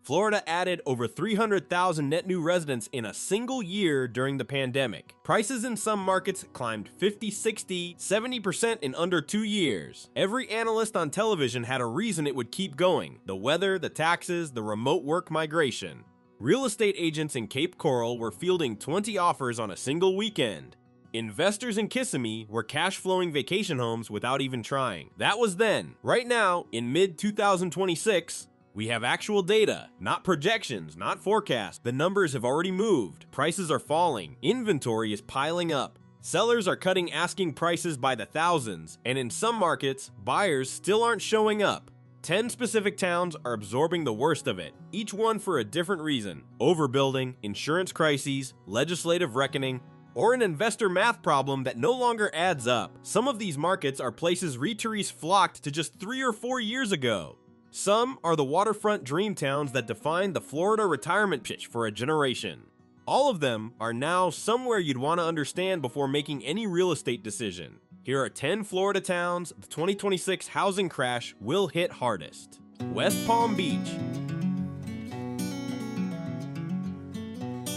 Florida added over 300,000 net new residents in a single year during the pandemic. Prices in some markets climbed 50, 60, 70% in under 2 years. Every analyst on television had a reason it would keep going: the weather, the taxes, the remote work migration. Real estate agents in Cape Coral were fielding 20 offers on a single weekend. Investors in Kissimmee were cash-flowing vacation homes without even trying. That was then. Right now, in mid-2026, we have actual data, not projections, not forecasts. The numbers have already moved. Prices are falling. Inventory is piling up. Sellers are cutting asking prices by the thousands, and in some markets, buyers still aren't showing up. 10 specific towns are absorbing the worst of it, each one for a different reason: overbuilding, insurance crises, legislative reckoning, or an investor math problem that no longer adds up. Some of these markets are places retirees flocked to just 3 or 4 years ago. Some are the waterfront dream towns that defined the Florida retirement pitch for a generation. All of them are now somewhere you'd want to understand before making any real estate decision. Here are 10 Florida towns the 2026 housing crash will hit hardest. West Palm Beach.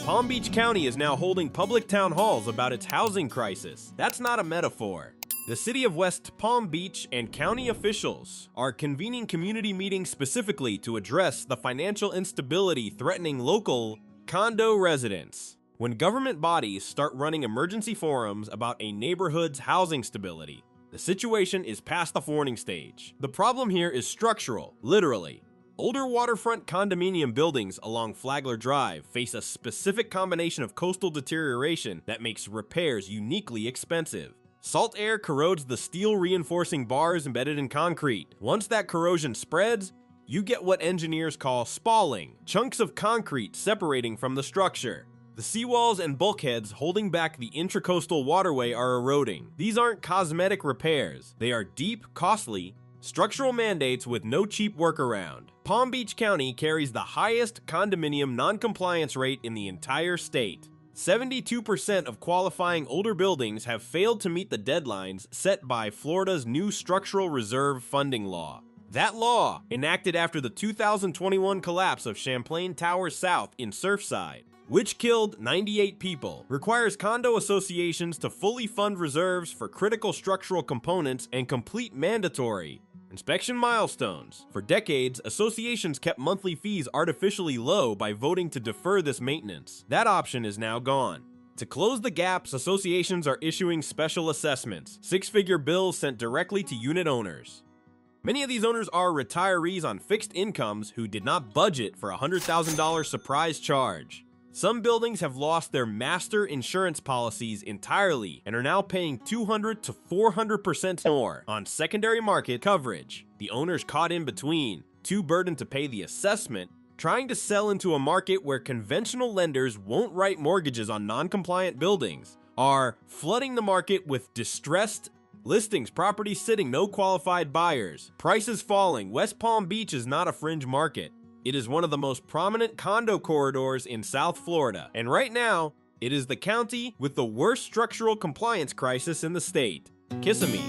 Palm Beach County is now holding public town halls about its housing crisis. That's not a metaphor. The city of West Palm Beach and county officials are convening community meetings specifically to address the financial instability threatening local condo residents. When government bodies start running emergency forums about a neighborhood's housing stability, the situation is past the warning stage. The problem here is structural, literally. Older waterfront condominium buildings along Flagler Drive face a specific combination of coastal deterioration that makes repairs uniquely expensive. Salt air corrodes the steel reinforcing bars embedded in concrete. Once that corrosion spreads, you get what engineers call spalling, chunks of concrete separating from the structure. The seawalls and bulkheads holding back the intracoastal waterway are eroding. These aren't cosmetic repairs. They are deep, costly, structural mandates with no cheap workaround. Palm Beach County carries the highest condominium non-compliance rate in the entire state. 72% of qualifying older buildings have failed to meet the deadlines set by Florida's new structural reserve funding law. That law, enacted after the 2021 collapse of Champlain Towers South in Surfside, which killed 98 people, requires condo associations to fully fund reserves for critical structural components and complete mandatory inspection milestones. For decades, associations kept monthly fees artificially low by voting to defer this maintenance. That option is now gone. To close the gaps, associations are issuing special assessments, six-figure bills sent directly to unit owners. Many of these owners are retirees on fixed incomes who did not budget for a $100,000 surprise charge. Some buildings have lost their master insurance policies entirely and are now paying 200 to 400% more on secondary market coverage. The owners caught in between, too burdened to pay the assessment, trying to sell into a market where conventional lenders won't write mortgages on non-compliant buildings, are flooding the market with distressed listings, properties sitting, no qualified buyers, prices falling. West Palm Beach is not a fringe market. It is one of the most prominent condo corridors in South Florida, and right now, it is the county with the worst structural compliance crisis in the state. Kissimmee.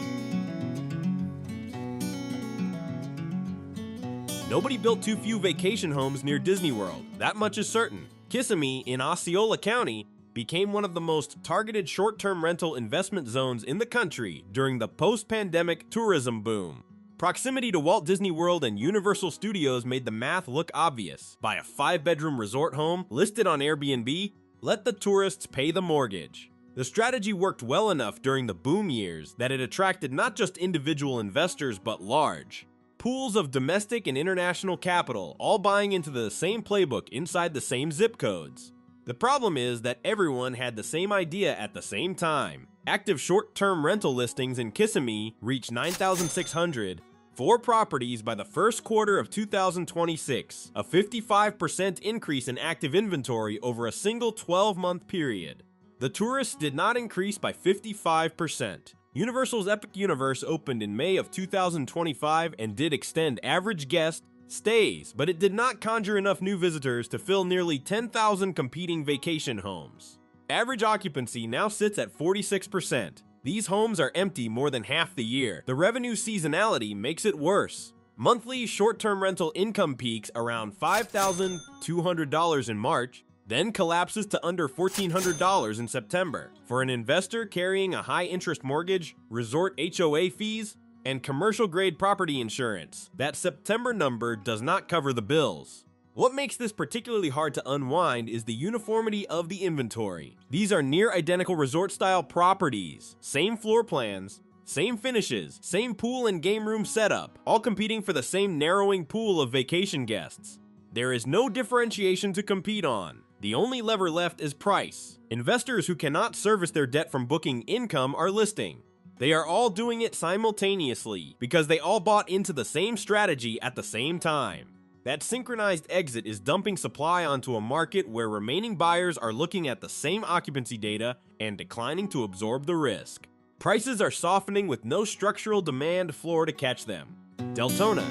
Nobody built too few vacation homes near Disney World, that much is certain. Kissimmee in Osceola County became one of the most targeted short-term rental investment zones in the country during the post-pandemic tourism boom. Proximity to Walt Disney World and Universal Studios made the math look obvious. Buy a 5-bedroom resort home listed on Airbnb, let the tourists pay the mortgage. The strategy worked well enough during the boom years that it attracted not just individual investors but large pools of domestic and international capital, all buying into the same playbook inside the same zip codes. The problem is that everyone had the same idea at the same time. Active short-term rental listings in Kissimmee reached 9,600, 4 properties by the first quarter of 2026, a 55% increase in active inventory over a single 12-month period. The tourists did not increase by 55%. Universal's Epic Universe opened in May of 2025 and did extend average guest stays, but it did not conjure enough new visitors to fill nearly 10,000 competing vacation homes. Average occupancy now sits at 46%. These homes are empty more than half the year. The revenue seasonality makes it worse. Monthly short-term rental income peaks around $5,200 in March, then collapses to under $1,400 in September. For an investor carrying a high-interest mortgage, resort HOA fees, and commercial-grade property insurance, that September number does not cover the bills. What makes this particularly hard to unwind is the uniformity of the inventory. These are near-identical resort-style properties, same floor plans, same finishes, same pool and game room setup, all competing for the same narrowing pool of vacation guests. There is no differentiation to compete on. The only lever left is price. Investors who cannot service their debt from booking income are listing. They are all doing it simultaneously because they all bought into the same strategy at the same time. That synchronized exit is dumping supply onto a market where remaining buyers are looking at the same occupancy data and declining to absorb the risk. Prices are softening with no structural demand floor to catch them. Deltona.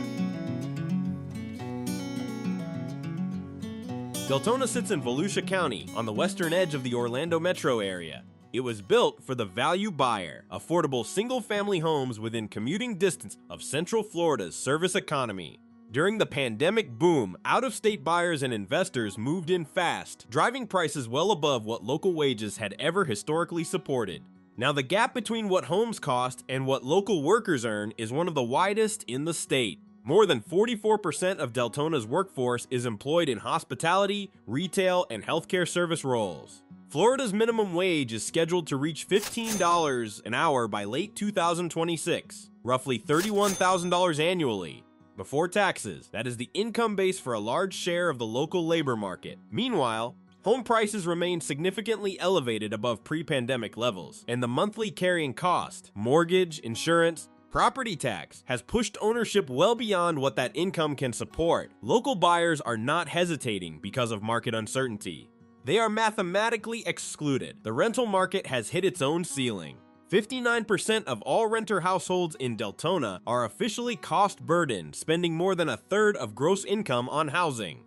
Deltona sits in Volusia County on the western edge of the Orlando metro area. It was built for the value buyer, affordable single-family homes within commuting distance of Central Florida's service economy. During the pandemic boom, out-of-state buyers and investors moved in fast, driving prices well above what local wages had ever historically supported. Now, the gap between what homes cost and what local workers earn is one of the widest in the state. More than 44% of Deltona's workforce is employed in hospitality, retail, and healthcare service roles. Florida's minimum wage is scheduled to reach $15 an hour by late 2026, roughly $31,000 annually. Before taxes, that is the income base for a large share of the local labor market. Meanwhile, home prices remain significantly elevated above pre-pandemic levels, and the monthly carrying cost, mortgage, insurance, property tax has pushed ownership well beyond what that income can support. Local buyers are not hesitating because of market uncertainty. They are mathematically excluded. The rental market has hit its own ceiling. 59% of all renter households in Deltona are officially cost-burdened, spending more than a third of gross income on housing.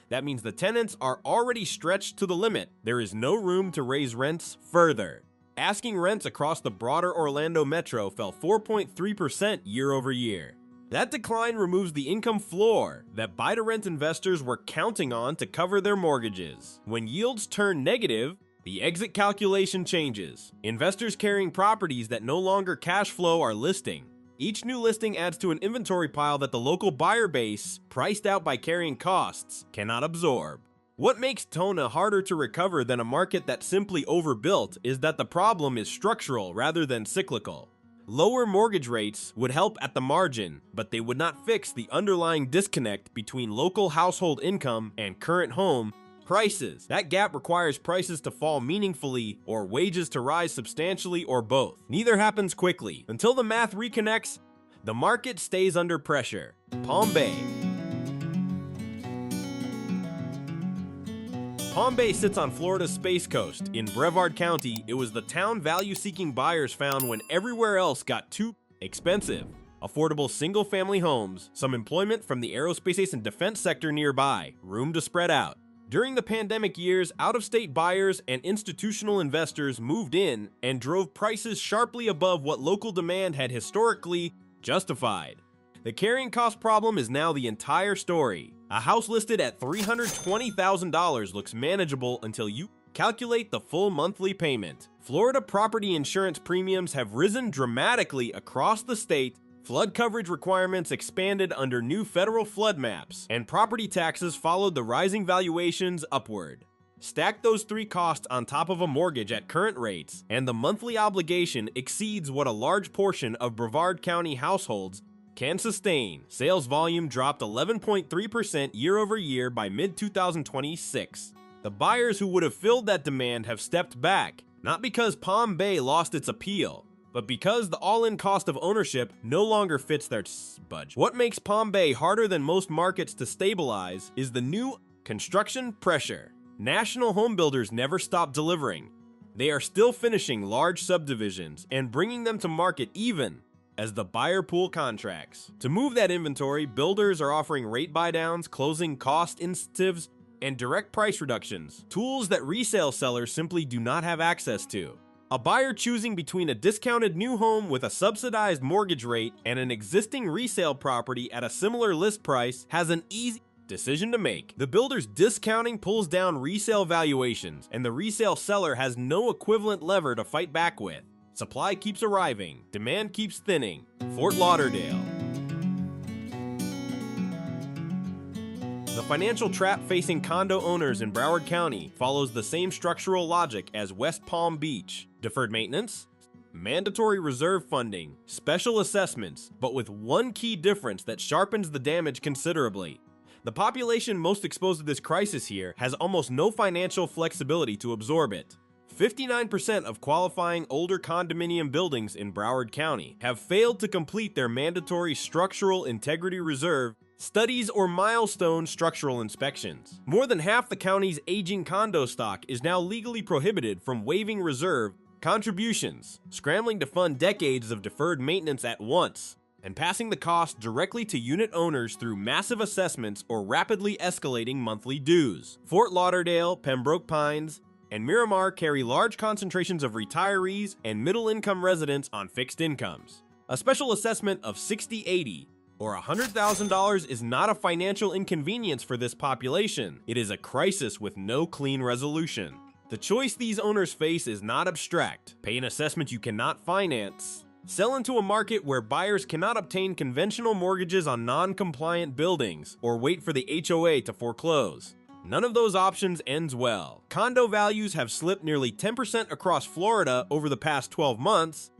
That means the tenants are already stretched to the limit. There is no room to raise rents further. Asking rents across the broader Orlando metro fell 4.3% year over year. That decline removes the income floor that buy-to-rent investors were counting on to cover their mortgages. When yields turn negative, the exit calculation changes. Investors carrying properties that no longer cash flow are listing. Each new listing adds to an inventory pile that the local buyer base, priced out by carrying costs, cannot absorb. What makes Deltona harder to recover than a market that simply overbuilt is that the problem is structural rather than cyclical. Lower mortgage rates would help at the margin, but they would not fix the underlying disconnect between local household income and current home prices. That gap requires prices to fall meaningfully or wages to rise substantially or both. Neither happens quickly. Until the math reconnects, the market stays under pressure. Palm Bay. Palm Bay sits on Florida's Space Coast. In Brevard County, it was the town value-seeking buyers found when everywhere else got too expensive. Affordable single-family homes, some employment from the aerospace and defense sector nearby, room to spread out. During the pandemic years, out-of-state buyers and institutional investors moved in and drove prices sharply above what local demand had historically justified. The carrying cost problem is now the entire story. A house listed at $320,000 looks manageable until you calculate the full monthly payment. Florida property insurance premiums have risen dramatically across the state. Flood coverage requirements expanded under new federal flood maps, and property taxes followed the rising valuations upward. Stack those three costs on top of a mortgage at current rates, and the monthly obligation exceeds what a large portion of Brevard County households can sustain. Sales volume dropped 11.3% year over year by mid-2026. The buyers who would have filled that demand have stepped back, not because Palm Bay lost its appeal, but because the all-in cost of ownership no longer fits their budget. What makes Palm Bay harder than most markets to stabilize is the new construction pressure. National home builders never stop delivering. They are still finishing large subdivisions and bringing them to market even as the buyer pool contracts. To move that inventory, builders are offering rate buydowns, closing cost incentives, and direct price reductions, tools that resale sellers simply do not have access to. A buyer choosing between a discounted new home with a subsidized mortgage rate and an existing resale property at a similar list price has an easy decision to make. The builder's discounting pulls down resale valuations, and the resale seller has no equivalent lever to fight back with. Supply keeps arriving, demand keeps thinning. Fort Lauderdale. The financial trap facing condo owners in Broward County follows the same structural logic as West Palm Beach. Deferred maintenance, mandatory reserve funding, special assessments, but with one key difference that sharpens the damage considerably. The population most exposed to this crisis here has almost no financial flexibility to absorb it. 59% of qualifying older condominium buildings in Broward County have failed to complete their mandatory structural integrity reserve studies or milestone structural inspections. More than half the county's aging condo stock is now legally prohibited from waiving reserve contributions, scrambling to fund decades of deferred maintenance at once, and passing the cost directly to unit owners through massive assessments or rapidly escalating monthly dues. Fort Lauderdale, Pembroke Pines, and Miramar carry large concentrations of retirees and middle-income residents on fixed incomes. A special assessment of $60,000 or $100,000 is not a financial inconvenience for this population. It is a crisis with no clean resolution. The choice these owners face is not abstract. Pay an assessment you cannot finance, sell into a market where buyers cannot obtain conventional mortgages on non-compliant buildings, or wait for the HOA to foreclose. None of those options ends well. Condo values have slipped nearly 10% across Florida over the past 12 months,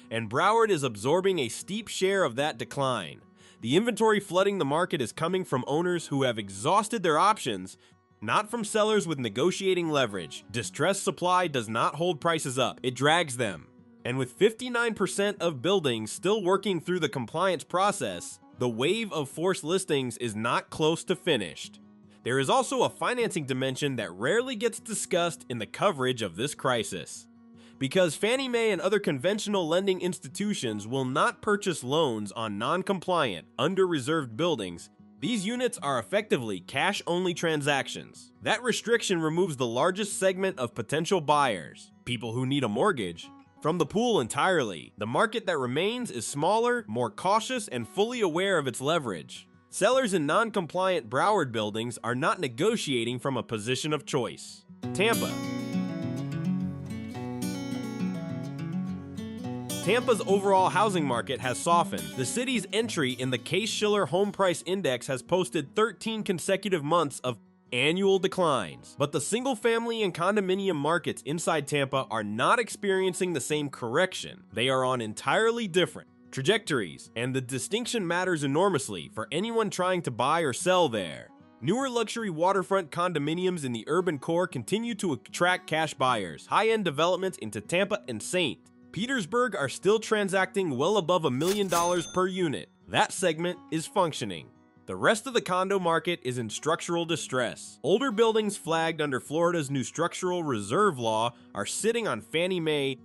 and Broward is absorbing a steep share of that decline. The inventory flooding the market is coming from owners who have exhausted their options, not from sellers with negotiating leverage. Distressed supply does not hold prices up, it drags them. And with 59% of buildings still working through the compliance process, the wave of forced listings is not close to finished. There is also a financing dimension that rarely gets discussed in the coverage of this crisis. Because Fannie Mae and other conventional lending institutions will not purchase loans on non-compliant, under-reserved buildings, these units are effectively cash-only transactions. That restriction removes the largest segment of potential buyers, people who need a mortgage, from the pool entirely. The market that remains is smaller, more cautious, and fully aware of its leverage. Sellers in non-compliant Broward buildings are not negotiating from a position of choice. Tampa. Tampa's overall housing market has softened. The city's entry in the Case-Shiller Home Price Index has posted 13 consecutive months of annual declines. But the single-family and condominium markets inside Tampa are not experiencing the same correction. They are on entirely different trajectories, and the distinction matters enormously for anyone trying to buy or sell there. Newer luxury waterfront condominiums in the urban core continue to attract cash buyers. High-end developments into Tampa and St. Petersburg are still transacting well above $1 million per unit. That segment is functioning. The rest of the condo market is in structural distress. Older buildings flagged under Florida's new structural reserve law are sitting on Fannie Mae's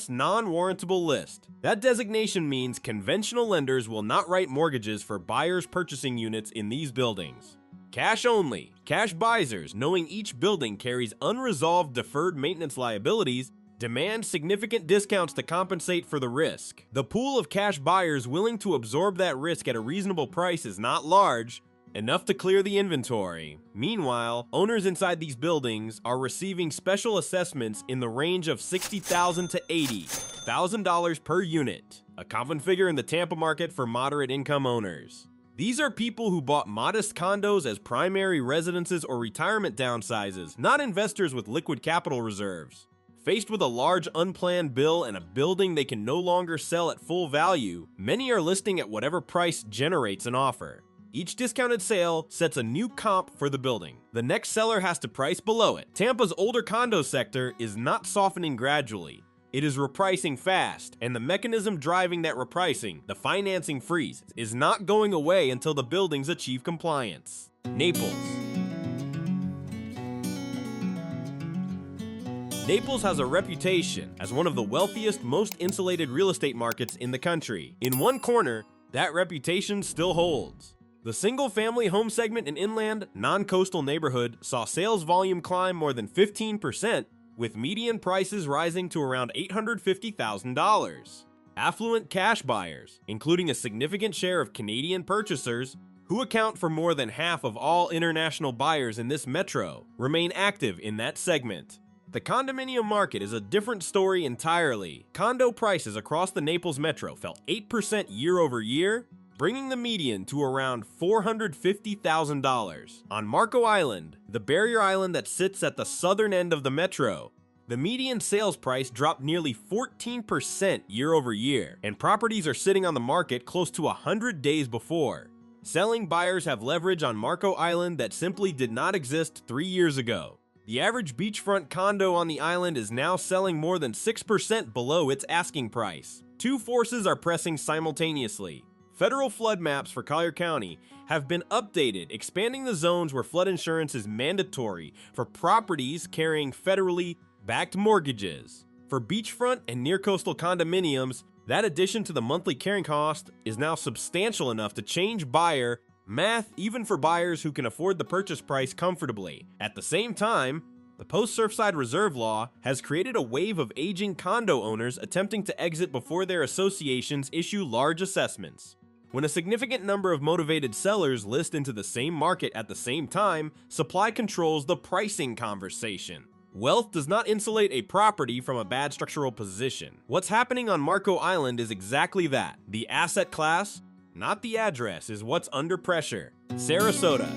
non-warrantable list. That designation means conventional lenders will not write mortgages for buyers purchasing units in these buildings. Cash only. Cash buyers, knowing each building carries unresolved deferred maintenance liabilities, demand significant discounts to compensate for the risk. The pool of cash buyers willing to absorb that risk at a reasonable price is not large, enough to clear the inventory. Meanwhile, owners inside these buildings are receiving special assessments in the range of $60,000 to $80,000 per unit, a common figure in the Tampa market for moderate income owners. These are people who bought modest condos as primary residences or retirement downsizes, not investors with liquid capital reserves. Faced with a large unplanned bill and a building they can no longer sell at full value, many are listing at whatever price generates an offer. Each discounted sale sets a new comp for the building. The next seller has to price below it. Tampa's older condo sector is not softening gradually. It is repricing fast, and the mechanism driving that repricing, the financing freeze, is not going away until the buildings achieve compliance. Naples. Naples has a reputation as one of the wealthiest, most insulated real estate markets in the country. In one corner, that reputation still holds. The single-family home segment in inland, non-coastal neighborhood saw sales volume climb more than 15% with median prices rising to around $850,000. Affluent cash buyers, including a significant share of Canadian purchasers, who account for more than half of all international buyers in this metro, remain active in that segment. The condominium market is a different story entirely. Condo prices across the Naples metro fell 8% year over year, bringing the median to around $450,000. On Marco Island, the barrier island that sits at the southern end of the metro, the median sales price dropped nearly 14% year over year, and properties are sitting on the market close to 100 days before. Selling buyers have leverage on Marco Island that simply did not exist 3 years ago. The average beachfront condo on the island is now selling more than 6% below its asking price. Two forces are pressing simultaneously. Federal flood maps for Collier County have been updated, expanding the zones where flood insurance is mandatory for properties carrying federally backed mortgages. For beachfront and near coastal condominiums, that addition to the monthly carrying cost is now substantial enough to change buyer math even for buyers who can afford the purchase price comfortably. At the same time, the post-Surfside Reserve Law has created a wave of aging condo owners attempting to exit before their associations issue large assessments. When a significant number of motivated sellers list into the same market at the same time, supply controls the pricing conversation. Wealth does not insulate a property from a bad structural position. What's happening on Marco Island is exactly that. The asset class, not the address, is what's under pressure. Sarasota.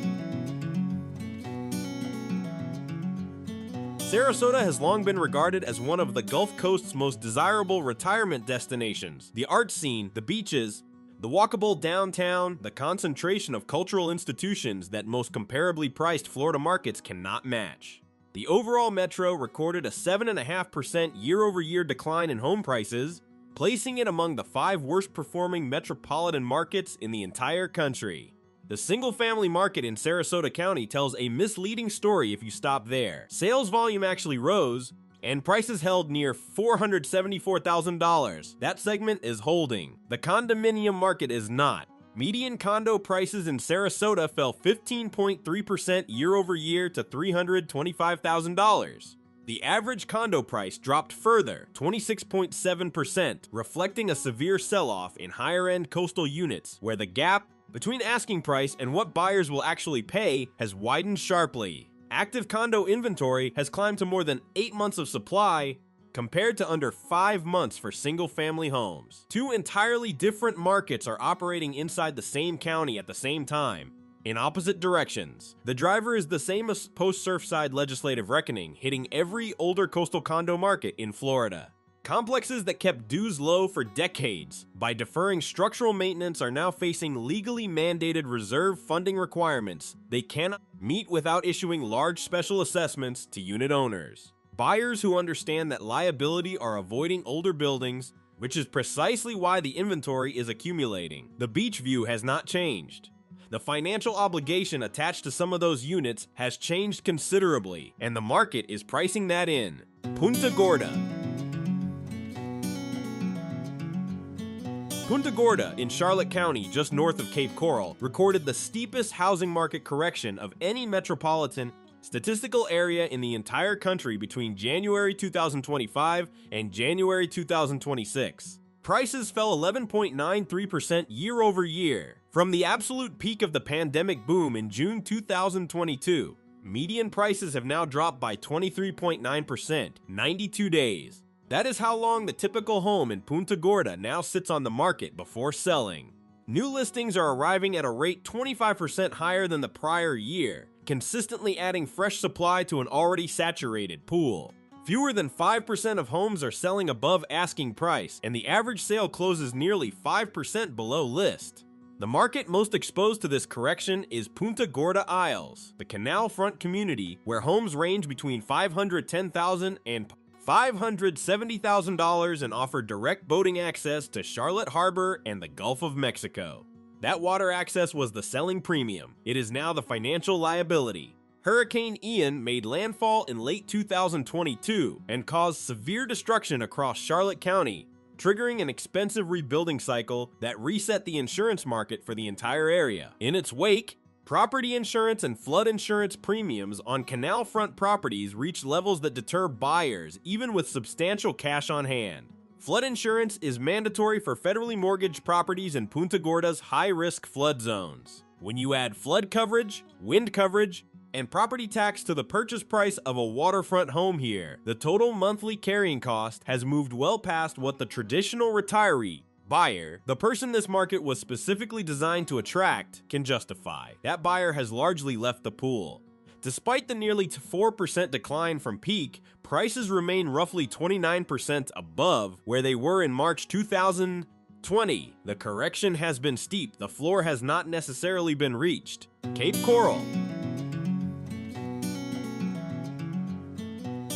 Sarasota has long been regarded as one of the Gulf Coast's most desirable retirement destinations. The art scene, the beaches, the walkable downtown, the concentration of cultural institutions that most comparably priced Florida markets cannot match. The overall metro recorded a 7.5% year-over-year decline in home prices, placing it among the 5 worst-performing metropolitan markets in the entire country. The single-family market in Sarasota County tells a misleading story if you stop there. Sales volume actually rose, and prices held near $474,000. That segment is holding. The condominium market is not. Median condo prices in Sarasota fell 15.3% year-over-year to $325,000. The average condo price dropped further, 26.7%, reflecting a severe sell-off in higher-end coastal units, where the gap between asking price and what buyers will actually pay has widened sharply. Active condo inventory has climbed to more than 8 months of supply, compared to under 5 months for single-family homes. Two entirely different markets are operating inside the same county at the same time, in opposite directions. The driver is the same as post-Surfside legislative reckoning, hitting every older coastal condo market in Florida. Complexes that kept dues low for decades by deferring structural maintenance are now facing legally mandated reserve funding requirements they cannot meet without issuing large special assessments to unit owners. Buyers who understand that liability are avoiding older buildings, which is precisely why the inventory is accumulating. The beach view has not changed. The financial obligation attached to some of those units has changed considerably, and the market is pricing that in. Punta Gorda. Punta Gorda in Charlotte County, just north of Cape Coral, recorded the steepest housing market correction of any metropolitan statistical area in the entire country between January 2025 and January 2026. Prices fell 11.93% year over year. From the absolute peak of the pandemic boom in June 2022, median prices have now dropped by 23.9%, 92 days. That is how long the typical home in Punta Gorda now sits on the market before selling. New listings are arriving at a rate 25% higher than the prior year, consistently adding fresh supply to an already saturated pool. Fewer than 5% of homes are selling above asking price, and the average sale closes nearly 5% below list. The market most exposed to this correction is Punta Gorda Isles, the canal front community where homes range between $510,000 and $570,000 and offer direct boating access to Charlotte Harbor and the Gulf of Mexico. That water access was the selling premium. It is now the financial liability. Hurricane Ian made landfall in late 2022 and caused severe destruction across Charlotte County, triggering an expensive rebuilding cycle that reset the insurance market for the entire area. In its wake, Property insurance and flood insurance premiums on canal front properties reach levels that deter buyers, even with substantial cash on hand. Flood insurance is mandatory for federally mortgaged properties in Punta Gorda's high-risk flood zones. When you add flood coverage, wind coverage, and property tax to the purchase price of a waterfront home here, the total monthly carrying cost has moved well past what the traditional retiree buyer, the person this market was specifically designed to attract, can justify. That buyer has largely left the pool. Despite the nearly 4% decline from peak, prices remain roughly 29% above where they were in March 2020. The correction has been steep. The floor has not necessarily been reached. Cape Coral.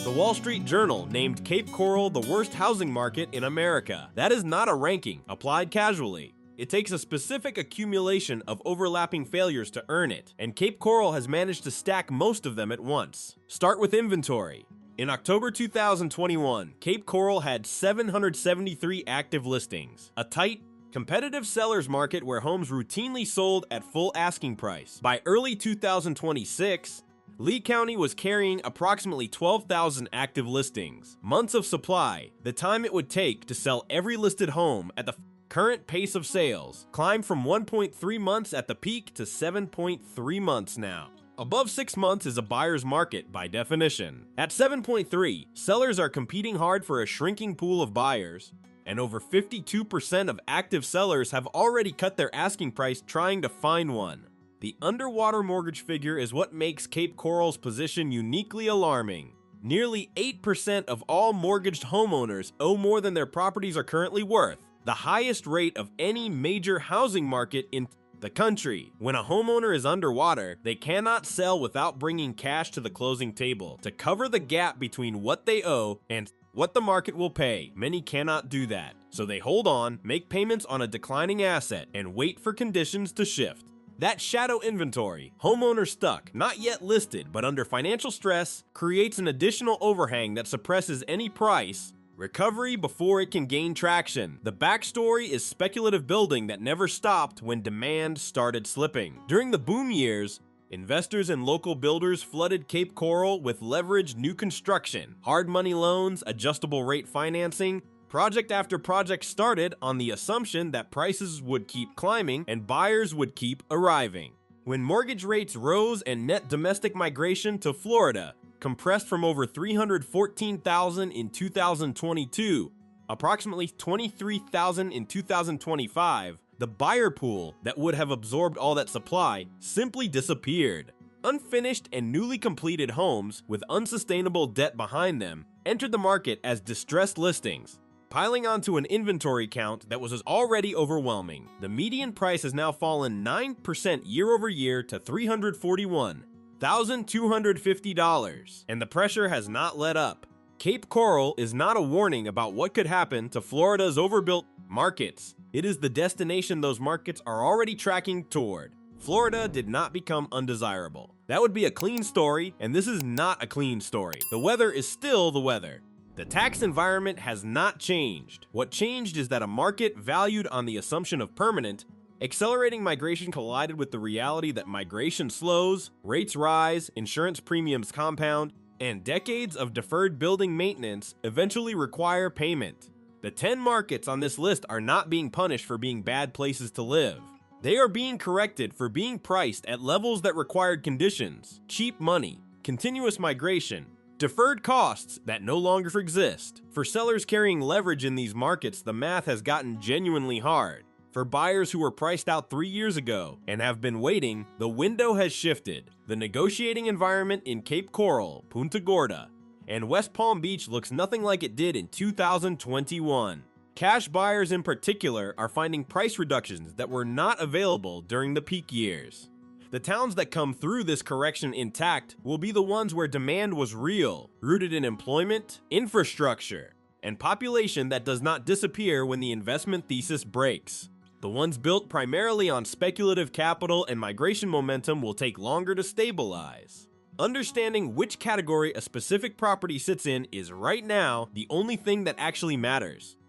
The Wall Street Journal named Cape Coral the worst housing market in America. That is not a ranking applied casually. It takes a specific accumulation of overlapping failures to earn it, and Cape Coral has managed to stack most of them at once. Start with inventory. In October 2021, Cape Coral had 773 active listings, a tight, competitive seller's market where homes routinely sold at full asking price. By early 2026, Lee County was carrying approximately 12,000 active listings. Months of supply, the time it would take to sell every listed home at the current pace of sales, climbed from 1.3 months at the peak to 7.3 months now. Above 6 months is a buyer's market by definition. At 7.3, sellers are competing hard for a shrinking pool of buyers, and over 52% of active sellers have already cut their asking price trying to find one. The underwater mortgage figure is what makes Cape Coral's position uniquely alarming. Nearly 8% of all mortgaged homeowners owe more than their properties are currently worth, the highest rate of any major housing market in the country. When a homeowner is underwater, they cannot sell without bringing cash to the closing table to cover the gap between what they owe and what the market will pay. Many cannot do that, so they hold on, make payments on a declining asset, and wait for conditions to shift. That shadow inventory, homeowner stuck, not yet listed, but under financial stress, creates an additional overhang that suppresses any price recovery before it can gain traction. The backstory is speculative building that never stopped when demand started slipping. During the boom years, investors and local builders flooded Cape Coral with leveraged new construction, hard money loans, adjustable rate financing. Project after project started on the assumption that prices would keep climbing and buyers would keep arriving. When mortgage rates rose and net domestic migration to Florida compressed from over 314,000 in 2022, approximately 23,000 in 2025, the buyer pool that would have absorbed all that supply simply disappeared. Unfinished and newly completed homes with unsustainable debt behind them entered the market as distressed listings, piling onto an inventory count that was already overwhelming. The median price has now fallen 9% year over year to $341,250, and the pressure has not let up. Cape Coral is not a warning about what could happen to Florida's overbuilt markets. It is the destination those markets are already tracking toward. Florida did not become undesirable. That would be a clean story, and this is not a clean story. The weather is still the weather. The tax environment has not changed. What changed is that a market valued on the assumption of permanent, accelerating migration collided with the reality that migration slows, rates rise, insurance premiums compound, and decades of deferred building maintenance eventually require payment. The 10 markets on this list are not being punished for being bad places to live. They are being corrected for being priced at levels that required conditions, cheap money, continuous migration, deferred costs that no longer exist. For sellers carrying leverage in these markets, the math has gotten genuinely hard. For buyers who were priced out 3 years ago and have been waiting, the window has shifted. The negotiating environment in Cape Coral, Punta Gorda, and West Palm Beach looks nothing like it did in 2021. Cash buyers in particular are finding price reductions that were not available during the peak years. The towns that come through this correction intact will be the ones where demand was real, rooted in employment, infrastructure, and population that does not disappear when the investment thesis breaks. The ones built primarily on speculative capital and migration momentum will take longer to stabilize. Understanding which category a specific property sits in is right now the only thing that actually matters.